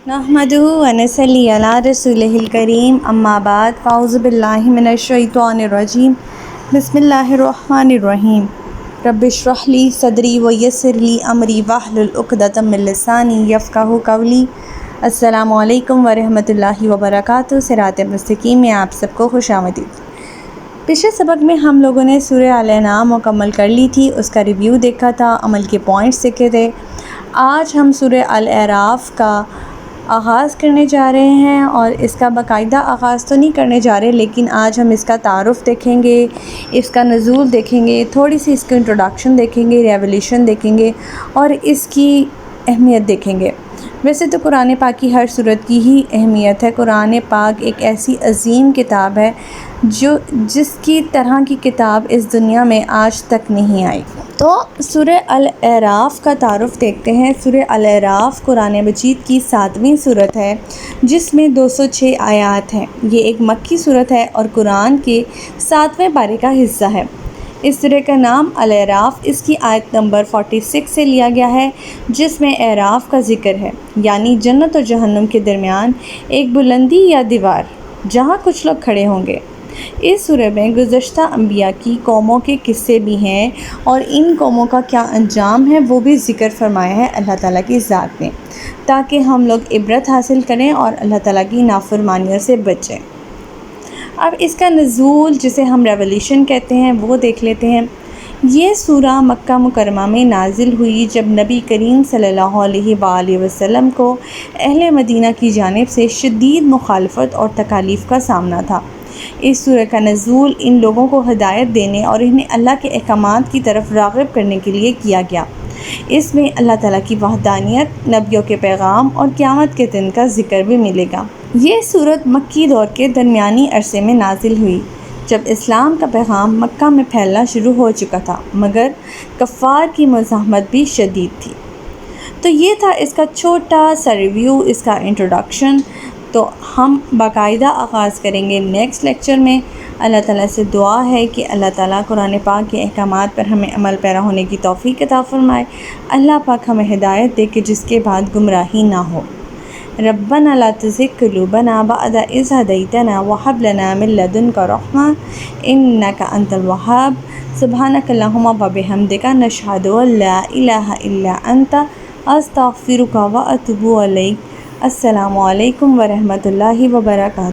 نحمدہ و نصلی علی رسولہ الکریم اما بعد فاعوذ باللہ من الشیطان الرجیم بسم اللہ الرحمن الرحیم رب اشرح لی صدری ویسر لی امری واحلل عقدۃ من لسانی یفقہوا قولی۔ السلام علیکم ورحمۃ اللہ وبرکاتہ۔ صراط مستقیم میں آپ سب کو خوش آمدید۔ پچھلے سبق میں ہم لوگوں نے سورہ الانعام مکمل کر لی تھی، اس کا ریویو دیکھا تھا، عمل کے پوائنٹس دیکھے تھے۔ آج ہم سورہ الاعراف کا آغاز کرنے جا رہے ہیں، اور اس کا باقاعدہ آغاز تو نہیں کرنے جا رہے، لیکن آج ہم اس کا تعارف دیکھیں گے، اس کا نزول دیکھیں گے، تھوڑی سی اس کی انٹروڈکشن دیکھیں گے، ریولیوشن دیکھیں گے، اور اس کی اہمیت دیکھیں گے۔ ویسے تو قرآن پاک کی ہر سورت کی ہی اہمیت ہے۔ قرآن پاک ایک ایسی عظیم کتاب ہے جس کی طرح کی کتاب اس دنیا میں آج تک نہیں آئی۔ تو سورہ الاعراف کا تعارف دیکھتے ہیں۔ سورہ الاعراف قرآن مجید کی 7ویں سورت ہے، جس میں 206 آیات ہیں۔ یہ ایک مکی سورت ہے اور قرآن کے 7ویں پارے کا حصہ ہے۔ اس سورہ کا نام الاعراف اس کی آیت نمبر 46 سے لیا گیا ہے، جس میں اعراف کا ذکر ہے، یعنی جنت اور جہنم کے درمیان ایک بلندی یا دیوار جہاں کچھ لوگ کھڑے ہوں گے۔ اس سورہ میں گزشتہ انبیاء کی قوموں کے قصے بھی ہیں، اور ان قوموں کا کیا انجام ہے وہ بھی ذکر فرمایا ہے اللہ تعالیٰ کی ذات نے، تاکہ ہم لوگ عبرت حاصل کریں اور اللہ تعالیٰ کی نافرمانیوں سے بچیں۔ اب اس کا نزول، جسے ہم ریولیوشن کہتے ہیں، وہ دیکھ لیتے ہیں۔ یہ سورہ مکہ مکرمہ میں نازل ہوئی جب نبی کریم صلی اللہ علیہ وآلہ وسلم کو اہل مدینہ کی جانب سے شدید مخالفت اور تکالیف کا سامنا تھا۔ اس سورہ کا نزول ان لوگوں کو ہدایت دینے اور انہیں اللہ کے احکامات کی طرف راغب کرنے کے لیے کیا گیا۔ اس میں اللہ تعالیٰ کی وحدانیت، نبیوں کے پیغام اور قیامت کے دن کا ذکر بھی ملے گا۔ یہ سورت مکی دور کے درمیانی عرصے میں نازل ہوئی، جب اسلام کا پیغام مکہ میں پھیلنا شروع ہو چکا تھا، مگر کفار کی مزاحمت بھی شدید تھی۔ تو یہ تھا اس کا چھوٹا سا ریویو، اس کا انٹروڈکشن۔ تو ہم باقاعدہ آغاز کریں گے نیکسٹ لیکچر میں۔ اللہ تعالیٰ سے دعا ہے کہ اللہ تعالیٰ قرآن پاک کے احکامات پر ہمیں عمل پیرا ہونے کی توفیق عطا فرمائے۔ اللہ پاک ہمیں ہدایت دے کہ جس کے بعد گمراہی نہ ہو۔ ربنا لا تزغ قلوبنا بعد إذ هديتنا وهب لنا من لدنك رحمة إنك أنت الوهاب۔ سبحانك اللهم وبحمدك نشهد أن لا إله إلا أنت أستغفرك وأتوب إليك۔ السلام علیکم ورحمۃ اللہ وبرکاتہ۔